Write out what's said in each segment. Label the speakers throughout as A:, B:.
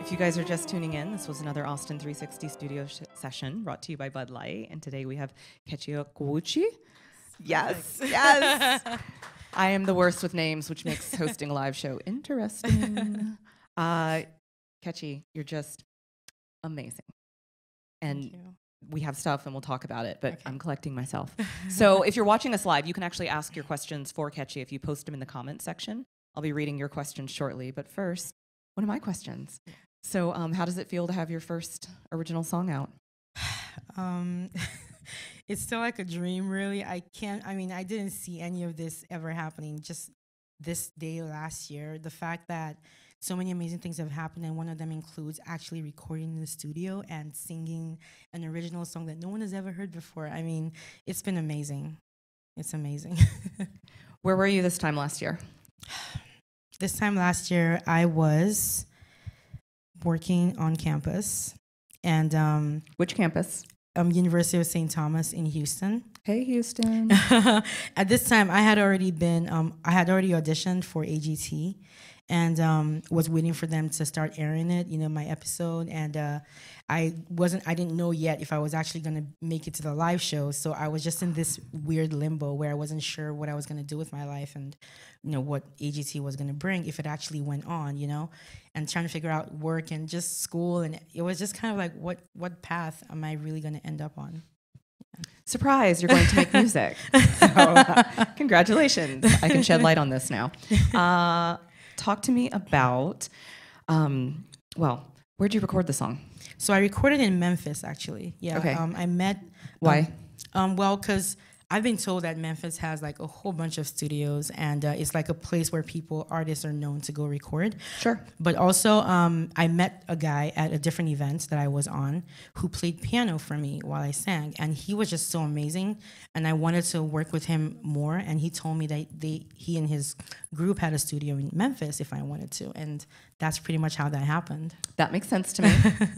A: If you guys are just tuning in, this was another Austin360 Studio Session brought to you by Bud Light. And today we have Kechi Okwuchi. Yes, yes. I am the worst with names, which makes hosting a live show interesting. Kechi, you're just amazing. And we have stuff and we'll talk about it, but okay. I'm collecting myself. So if you're watching us live, you can actually ask your questions for Kechi if you post them in the comments section. I'll be reading your questions shortly, but first, one of my questions. So how does it feel to have your first original song out?
B: It's still like a dream, really. I didn't see any of this ever happening. Just this day last year, the fact that so many amazing things have happened, and one of them includes actually recording in the studio and singing an original song that no one has ever heard before. I mean, it's been amazing. It's amazing.
A: Where were you this time last year?
B: This time last year, I was working on campus. And
A: which campus?
B: University of St. Thomas in Houston.
A: Hey, Houston.
B: At this time, I had already auditioned for AGT, and was waiting for them to start airing it, my episode. And I didn't know yet if I was actually going to make it to the live show. So I was just in this weird limbo where I wasn't sure what I was going to do with my life and, what AGT was going to bring if it actually went on, and trying to figure out work and just school. And it was just kind of like, what path am I really going to end up on? Yeah. Surprise,
A: you're going to make music. So congratulations. I can shed light on this now. Talk to me about, where'd you record the song?
B: So I recorded in Memphis, actually. Yeah.
A: Okay.
B: I met.
A: Why?
B: Because I've been told that Memphis has like a whole bunch of studios, and it's like a place where artists are known to go record.
A: Sure.
B: But also, I met a guy at a different event that I was on who played piano for me while I sang, and he was just so amazing, and I wanted to work with him more, and he told me that he and his group had a studio in Memphis if I wanted to, and that's pretty much how that happened.
A: That makes sense to me.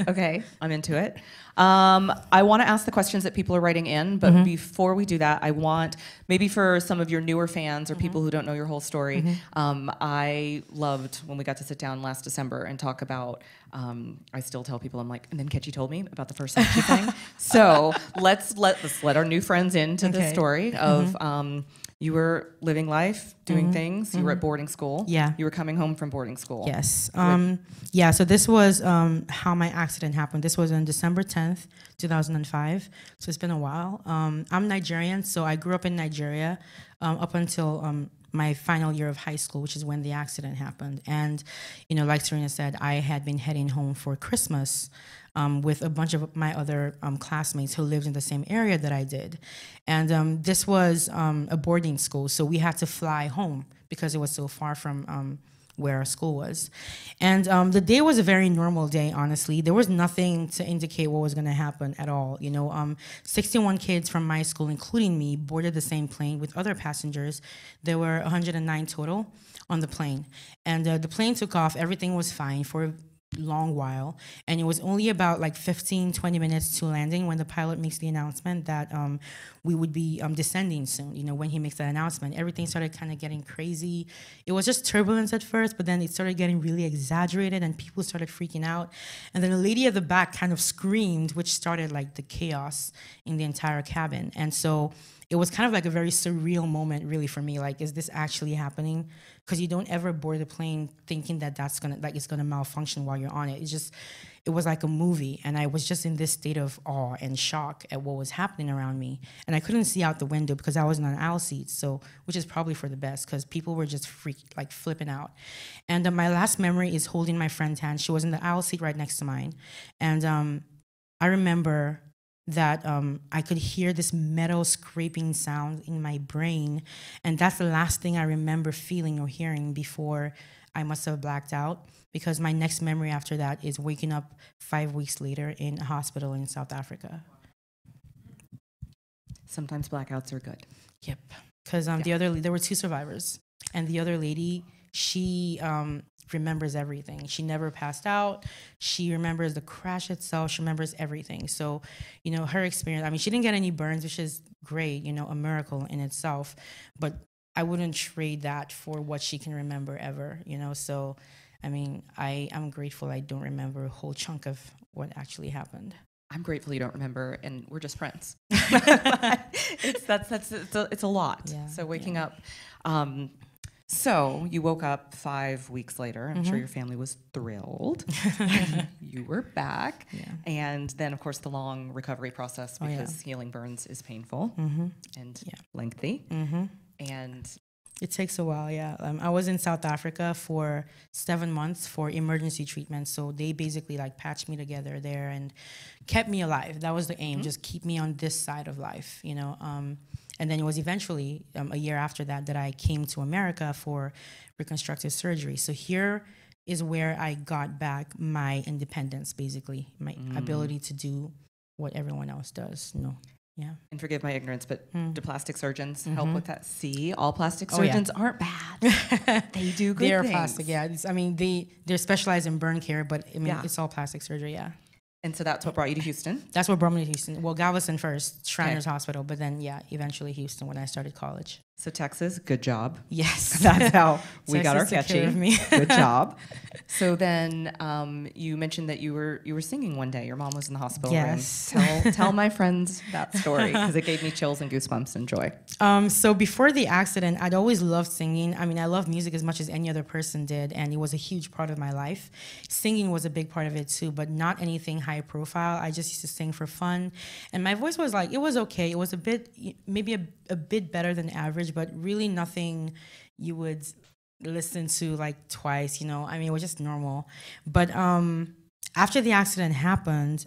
A: Okay, I'm into it. I want to ask the questions that people are writing in, but before we do that, I want, maybe for some of your newer fans or people who don't know your whole story, I loved when we got to sit down last December and talk about, I still tell people, I'm like, and then Kechi told me about the first song she sang. So let's let our new friends into the story of you were living life, doing things. You were at boarding school.
B: Yeah.
A: You were coming home from boarding school.
B: Yes. Yeah, so this was how my accident happened. This was on December 10th, 2005. So it's been a while. I'm Nigerian, so I grew up in Nigeria up until my final year of high school, which is when the accident happened. And, like Serena said, I had been heading home for Christmas with a bunch of my other classmates who lived in the same area that I did. And this was a boarding school, so we had to fly home because it was so far from where our school was. And the day was a very normal day, honestly. There was nothing to indicate what was going to happen at all. 61 kids from my school, including me, boarded the same plane with other passengers. There were 109 total on the plane. And the plane took off. Everything was fine for a long while. And it was only about like 15, 20 minutes to landing when the pilot makes the announcement that we would be descending soon. When he makes that announcement, everything started kind of getting crazy. It was just turbulence at first, but then it started getting really exaggerated and people started freaking out. And then a lady at the back kind of screamed, which started like the chaos in the entire cabin. And so it was kind of like a very surreal moment, really, for me. Like, is this actually happening? Because you don't ever board the plane thinking that it's gonna malfunction while you're on it. It was like a movie, and I was just in this state of awe and shock at what was happening around me. And I couldn't see out the window because I was in an aisle seat, so which is probably for the best because people were just flipping out. And my last memory is holding my friend's hand. She was in the aisle seat right next to mine, and I remember that I could hear this metal scraping sound in my brain, and that's the last thing I remember feeling or hearing before I must have blacked out, because my next memory after that is waking up 5 weeks later in a hospital in South Africa.
A: Sometimes blackouts are good.
B: Yep, because there were 2 survivors, and the other lady, she remembers everything. She never passed out. She remembers the crash itself. She remembers everything. So, her experience, she didn't get any burns, which is great, a miracle in itself. But I wouldn't trade that for what she can remember ever, So I mean, I'm grateful I don't remember a whole chunk of what actually happened.
A: I'm grateful you don't remember, and we're just friends. It's a lot.
B: Yeah,
A: So waking up. So you woke up 5 weeks later. I'm sure your family was thrilled. You were back.
B: Yeah.
A: And then, of course, the long recovery process because healing burns is painful and lengthy. And
B: it takes a while, yeah. I was in South Africa for 7 months for emergency treatment. So they basically like patched me together there and kept me alive. That was the aim, just keep me on this side of life, you know. And then it was eventually a year after that I came to America for reconstructive surgery. So here is where I got back my independence, basically, my ability to do what everyone else does, you know. Yeah.
A: And forgive my ignorance, but do plastic surgeons help with that? See, all plastic surgeons aren't bad. They do good
B: They're
A: things.
B: plastic, yeah. I mean, they're specialized in burn care, but I mean, it's all plastic surgery, yeah.
A: And so that's what brought you to Houston?
B: That's what brought me to Houston. Well, Galveston first, Shriners Hospital, but then, eventually Houston when I started college.
A: So Texas, good job.
B: Yes.
A: That's how we
B: Texas
A: got our
B: took care
A: Kechi.
B: of me.
A: Good job. So then you mentioned that you were singing one day. Your mom was in the hospital
B: Yes.
A: room. Tell my friends that story because it gave me chills and goosebumps and joy.
B: So before the accident, I'd always loved singing. I mean, I love music as much as any other person did, and it was a huge part of my life. Singing was a big part of it too, but not anything high profile. I just used to sing for fun. And my voice was like, it was okay. It was maybe a bit better than average, but really nothing you would listen to like twice, you know. I mean, it was just normal. But after the accident happened,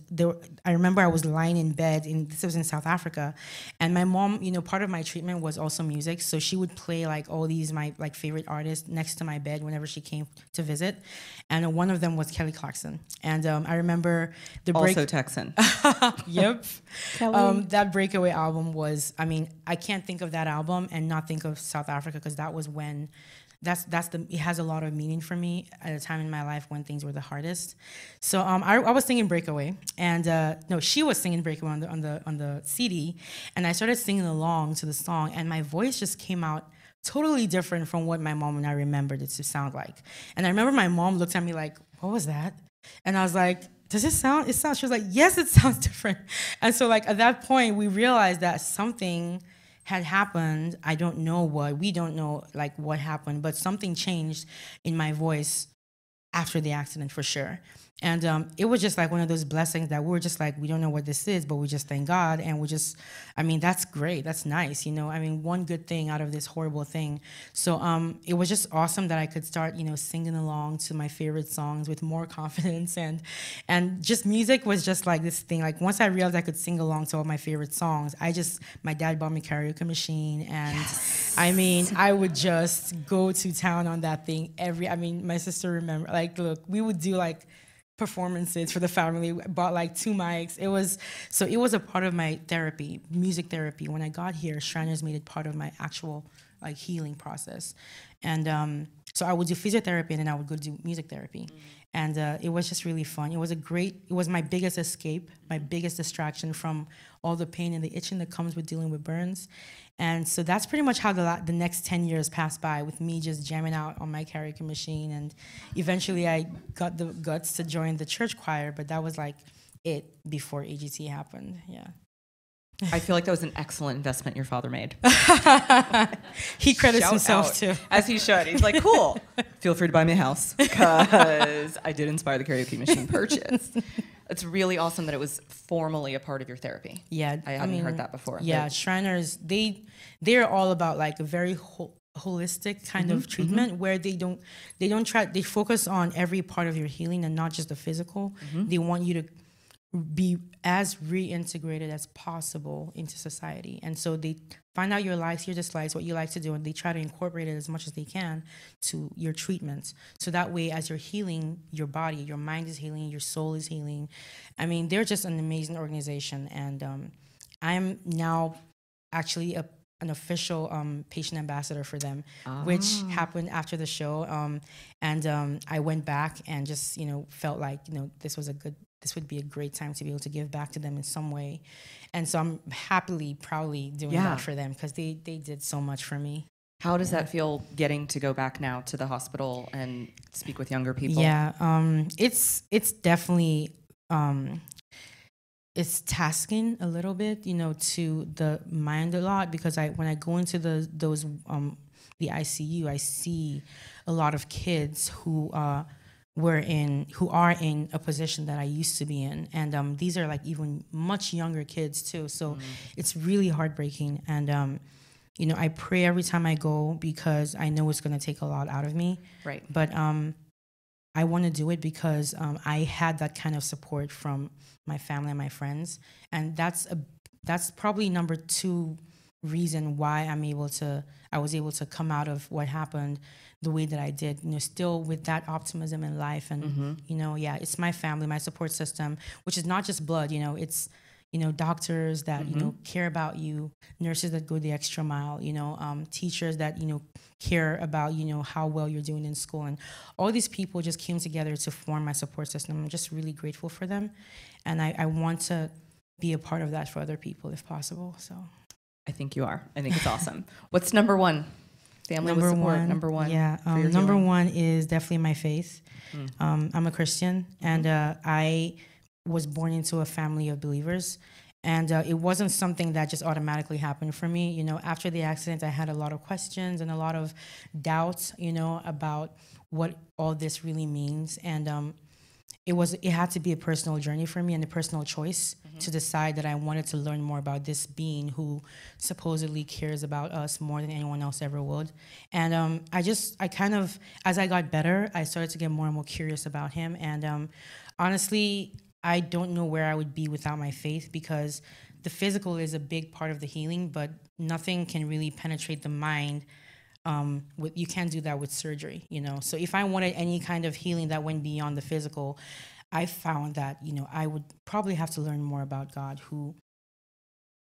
B: I remember I was lying in bed, this was in South Africa, and my mom, you know, part of my treatment was also music, so she would play like all these my like favorite artists next to my bed whenever she came to visit, and one of them was Kelly Clarkson, and I remember
A: also Texan.
B: Yep.
A: Kelly.
B: That Breakaway album was, I mean, I can't think of that album and not think of South Africa because that was when. It has a lot of meaning for me at a time in my life when things were the hardest. So I was singing Breakaway, and no, she was singing Breakaway on the CD, and I started singing along to the song, and my voice just came out totally different from what my mom and I remembered it to sound like. And I remember my mom looked at me like, "What was that?" And I was like, "Does it sound?" She was like, "Yes, it sounds different." And so like at that point, we realized that something had happened. I don't know what. We don't know like what happened, but something changed in my voice after the accident for sure. And it was just like one of those blessings that we were just like, we don't know what this is, but we just thank God. And I mean, that's great. That's nice. You know, I mean, one good thing out of this horrible thing. So it was just awesome that I could start, you know, singing along to my favorite songs with more confidence. And just music was just like this thing. Like once I realized I could sing along to all my favorite songs, my dad bought me a karaoke machine. And I mean, I would just go to town on that thing my sister remember, like, look, we would do like performances for the family. Bought like 2 mics. It was a part of my therapy, music therapy. When I got here, Shriners made it part of my actual like healing process. And so I would do physiotherapy and then I would go do music therapy. And it was just really fun. It was my biggest escape, my biggest distraction from all the pain and the itching that comes with dealing with burns. And so that's pretty much how the next 10 years passed by, with me just jamming out on my karaoke machine. And eventually I got the guts to join the church choir, but that was like it before AGT happened, yeah.
A: I feel like that was an excellent investment your father made.
B: He credits
A: Shout
B: himself
A: out,
B: too.
A: as he should. He's like, cool. Feel free to buy me a house because I did inspire the karaoke machine purchase. It's really awesome that it was formally a part of your therapy.
B: Yeah,
A: I hadn't heard that before.
B: Yeah, Shriners, they're all about like a very holistic kind of treatment where they focus on every part of your healing and not just the physical. They want you to be as reintegrated as possible into society. And so they find out your likes, your dislikes, what you like to do, and they try to incorporate it as much as they can to your treatments. So that way, as you're healing your body, your mind is healing, your soul is healing. I mean, they're just an amazing organization. And I'm now actually an official patient ambassador for them, which happened after the show. And I went back and just, felt like, this would be a great time to be able to give back to them in some way. And so I'm proudly doing that for them because they did so much for me.
A: How does that feel, getting to go back now to the hospital and speak with younger people?
B: Yeah, it's definitely it's tasking a little bit, to the mind a lot, because when I go into the ICU, I see a lot of kids who are in a position that I used to be in, and these are like even much younger kids too. So it's really heartbreaking, and I pray every time I go, because I know it's going to take a lot out of me.
A: Right.
B: But I want to do it because I had that kind of support from my family and my friends, and that's probably number 2 reason why I was able to come out of what happened the way that I did, still with that optimism in life. And it's my family, my support system, which is not just blood, it's doctors that care about you, nurses that go the extra mile, teachers that care about how well you're doing in school, and all these people just came together to form my support system. I'm just really grateful for them, and I want to be a part of that for other people if possible. So
A: I think you are. I think it's awesome. What's number 1? Family with support. Number 1.
B: Yeah. Number 1 is definitely my faith. I'm a Christian, and I was born into a family of believers, and it wasn't something that just automatically happened for me. After the accident, I had a lot of questions and a lot of doubts, about what all this really means, and it had to be a personal journey for me and a personal choice to decide that I wanted to learn more about this being who supposedly cares about us more than anyone else ever would. And I kind of, as I got better, I started to get more and more curious about him. And honestly, I don't know where I would be without my faith, because the physical is a big part of the healing, but nothing can really penetrate the mind. You can't do that with surgery, So if I wanted any kind of healing that went beyond the physical, I found that, I would probably have to learn more about God, who,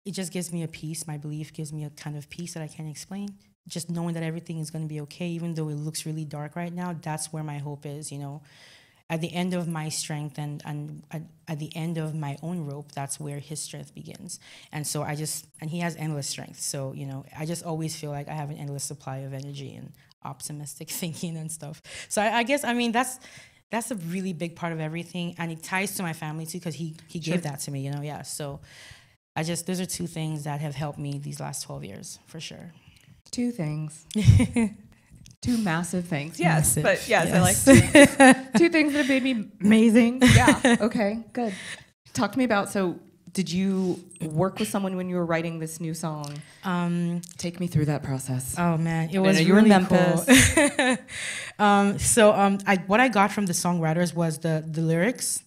B: it just gives me a peace. My belief gives me a kind of peace that I can't explain. Just knowing that everything is going to be okay, even though it looks really dark right now, that's where my hope is, At the end of my strength and at the end of my own rope, that's where his strength begins. And so and he has endless strength. So, I just always feel like I have an endless supply of energy and optimistic thinking and stuff. So I guess, that's a really big part of everything. And it ties to my family too, because he gave that to me, Yeah. So those are 2 things that have helped me these last 12 years, for sure.
A: 2 things. 2 massive things. Yes,
B: massive.
A: But yes,
B: yes.
A: I like 2 things that have made me amazing. Yeah. Okay, good. Talk to me about, so did you work with someone when you were writing this new song? Take me through that process.
B: Oh man, it was
A: you were in
B: really
A: Memphis.
B: Cool. What I got from the songwriters was the lyrics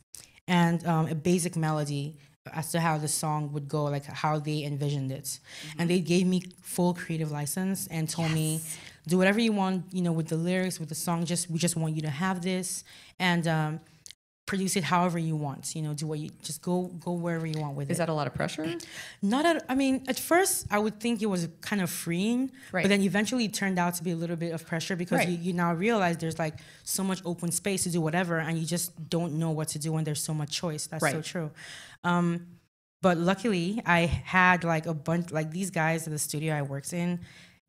B: and a basic melody as to how the song would go, like how they envisioned it. And they gave me full creative license and told me, do whatever you want, with the lyrics, with the song. We just want you to have this, and produce it however you want. Do what you just go wherever you want with it.
A: Is that a lot of pressure?
B: Not at. At first I would think it was kind of freeing,
A: right.
B: But then eventually it turned out to be a little bit of pressure, because
A: right.
B: you now realize there's like so much open space to do whatever, and you just don't know what to do when there's so much choice. That's
A: right.
B: so true. But luckily I had like a bunch, like these guys at the studio I worked in.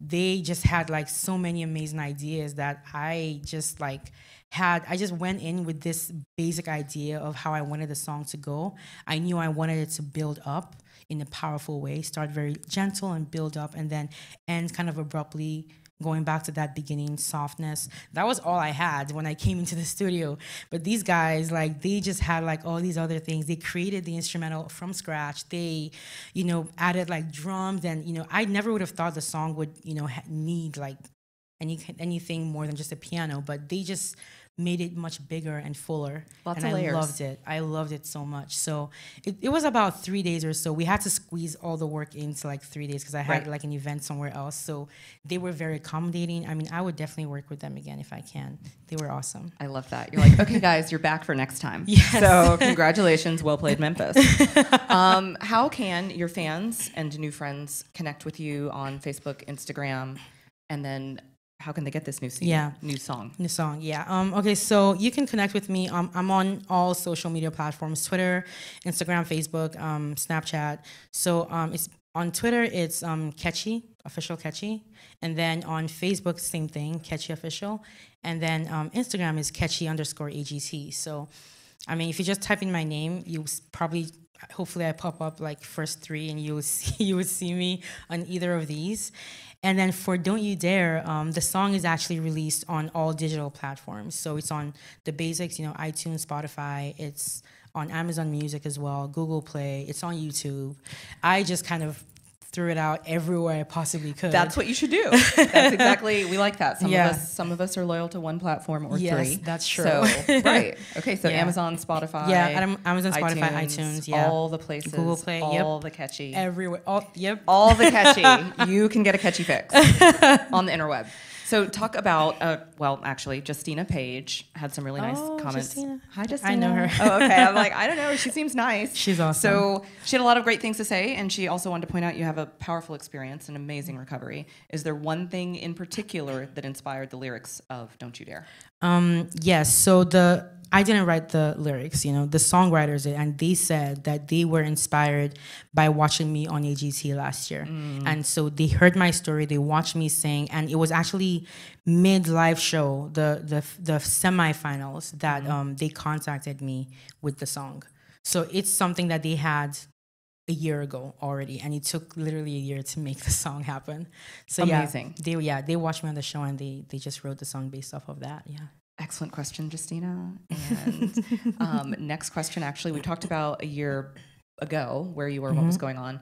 B: They just had like so many amazing ideas that I just went in with this basic idea of how I wanted the song to go. I knew I wanted it to build up in a powerful way, start very gentle and build up, and then end kind of abruptly, going back to that beginning softness. That was all I had when I came into the studio. But these guys, they just had all these other things. They created the instrumental from scratch. They, added drums, and I never would have thought the song would, need anything more than just a piano. But they just made it much bigger and fuller.
A: Lots
B: and
A: of layers.
B: I loved it. I loved it so much. So it was about 3 days or so. We had to squeeze all the work into 3 days, because I had
A: right.
B: an event somewhere else. So they were very accommodating. I would definitely work with them again if I can. They were awesome.
A: I love that. You're like, okay, guys, you're back for next time.
B: Yes.
A: So congratulations, well played, Memphis. How can your fans and new friends connect with you on Facebook, Instagram, and then how can they get this new song?
B: New song, yeah. Okay, so you can connect with me. I'm on all social media platforms: Twitter, Instagram, Facebook, Snapchat. So it's on Twitter, it's Kechi official Kechi. And then on Facebook, same thing, Kechi official. And then Instagram is Kechi_AGT. So, I mean, if you just type in my name, you probably, hopefully I pop up like first 3 and you would see me on either of these. And then for Don't You Dare, the song is actually released on all digital platforms. So it's on the basics, you know, iTunes, Spotify. It's on Amazon Music as well, Google Play. It's on YouTube. I just kind of threw it out everywhere I possibly could.
A: That's what you should do. That's exactly, we like that. Some of us are loyal to one platform or 3.
B: Yes, that's true.
A: So, right. Okay, so Amazon, Spotify.
B: Yeah, Amazon, Spotify, iTunes, yeah.
A: All the places.
B: Google Play,
A: all the Kechi.
B: Everywhere.
A: All the Kechi. You can get a Kechi fix on the interweb. So talk about, well, actually, Justina Page had some really nice comments.
B: Justina.
A: Hi, Justina.
B: I know her.
A: Oh, okay. I'm like, I don't know. She seems nice.
B: She's awesome.
A: So she had a lot of great things to say, and she also wanted to point out you have a powerful experience and amazing recovery. Is there one thing in particular that inspired the lyrics of Don't You Dare?
B: Yes. So I didn't write the lyrics, you know, the songwriters did, and they said that they were inspired by watching me on AGT last year. And so they heard my story, they watched me sing, and it was actually mid-live show, the semifinals, that they contacted me with the song. So it's something that they had a year ago already, and it took literally a year to make the song happen. So
A: amazing.
B: They watched me on the show, and they just wrote the song based off of that. Yeah.
A: Excellent question, Justina. And next question, actually, we talked about a year ago where you were, what was going on.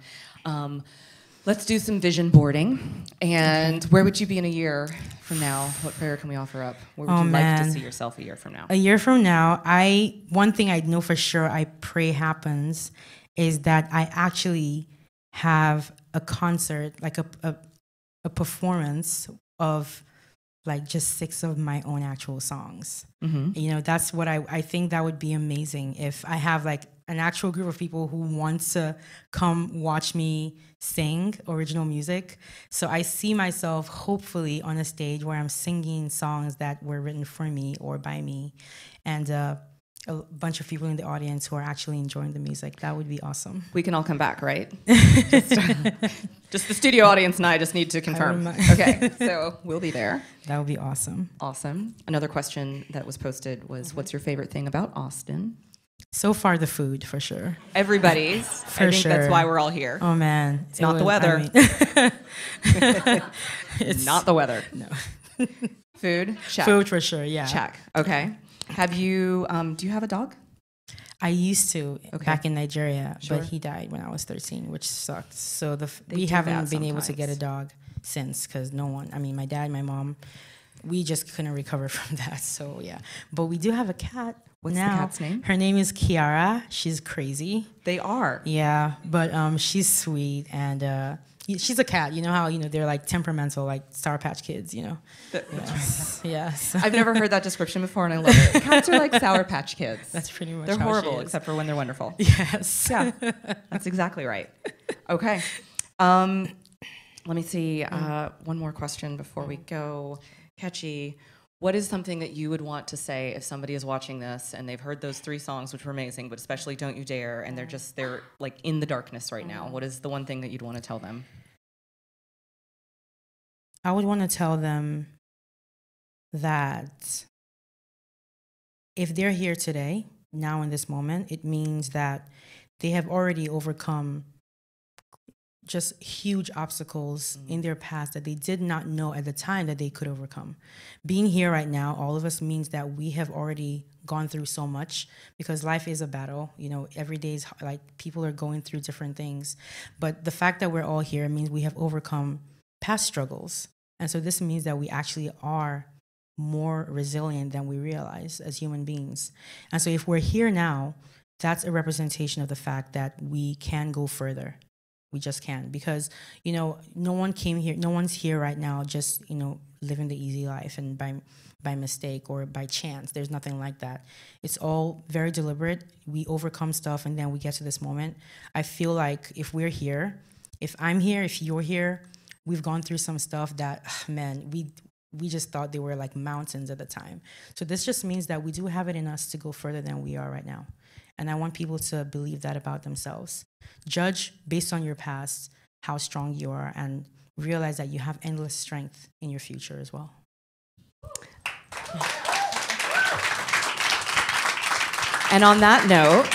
A: Let's do some vision boarding. And where would you be in a year from now? What prayer can we offer up? Where would you like to see yourself a year from now?
B: A year from now, one thing I know for sure I pray happens is that I actually have a concert, like a performance of like just 6 of my own actual songs. You know, that's what I think that would be amazing if I have like an actual group of people who want to come watch me sing original music. So I see myself hopefully on a stage where I'm singing songs that were written for me or by me, and a bunch of people in the audience who are actually enjoying the music. That would be awesome.
A: We can all come back, right? Just the studio audience and I just need to confirm. Okay, so we'll be there.
B: That would be awesome.
A: Awesome. Another question that was posted was, what's your favorite thing about Austin?
B: So far, the food, for sure.
A: Everybody's.
B: For
A: I think
B: sure.
A: That's why we're all here.
B: Oh, man.
A: It's not the weather. It's not the weather.
B: No.
A: Food? Check.
B: Food, for sure, yeah.
A: Check. Okay. Have you, do you have a dog?
B: I used to back in Nigeria,
A: Sure.
B: but he died when I was 13, which sucked. So we
A: do
B: haven't
A: that
B: been able to
A: sometimes.
B: get a dog since, because my dad, my mom, we just couldn't recover from that. So yeah, but we do have a cat.
A: What's
B: now.
A: the cat's name?
B: Her name is Kiara. She's crazy.
A: They are.
B: Yeah, but she's sweet, and she's a cat. You know how they're like temperamental, like Sour Patch Kids. You know. Yes. Yes.
A: I've never heard that description before, and I love it. Cats are like Sour Patch Kids.
B: That's pretty much.
A: They're
B: how
A: horrible,
B: she is.
A: except for when they're wonderful.
B: Yes.
A: Yeah, that's exactly right. Okay. Let me see. One more question before we go. Kechi, what is something that you would want to say if somebody is watching this and they've heard those 3 songs, which were amazing, but especially Don't You Dare, and they're like in the darkness right now? What is the one thing that you'd want to tell them?
B: I would want to tell them that if they're here today, now in this moment, it means that they have already overcome just huge obstacles in their past that they did not know at the time that they could overcome. Being here right now, all of us, means that we have already gone through so much, because life is a battle. Every day is like people are going through different things. But the fact that we're all here means we have overcome past struggles. And so this means that we actually are more resilient than we realize as human beings. And so if we're here now, that's a representation of the fact that we can go further. We just can, because, no one came here, no one's here right now just, living the easy life and by mistake or by chance. There's nothing like that. It's all very deliberate. We overcome stuff and then we get to this moment. I feel like if we're here, if I'm here, if you're here, we've gone through some stuff that, man, we just thought they were like mountains at the time. So this just means that we do have it in us to go further than we are right now. And I want people to believe that about themselves. Judge based on your past how strong you are, and realize that you have endless strength in your future as well.
A: And on that note,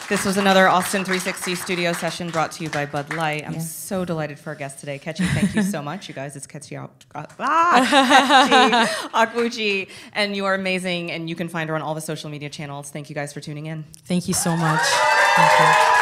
A: this was another Austin360 Studio Session brought to you by Bud Light. I'm so delighted for our guest today. Kechi, thank you so much. You guys, it's Kechi Okwuchi, and you are amazing, and you can find her on all the social media channels. Thank you guys for tuning in.
B: Thank you so much. Thank you.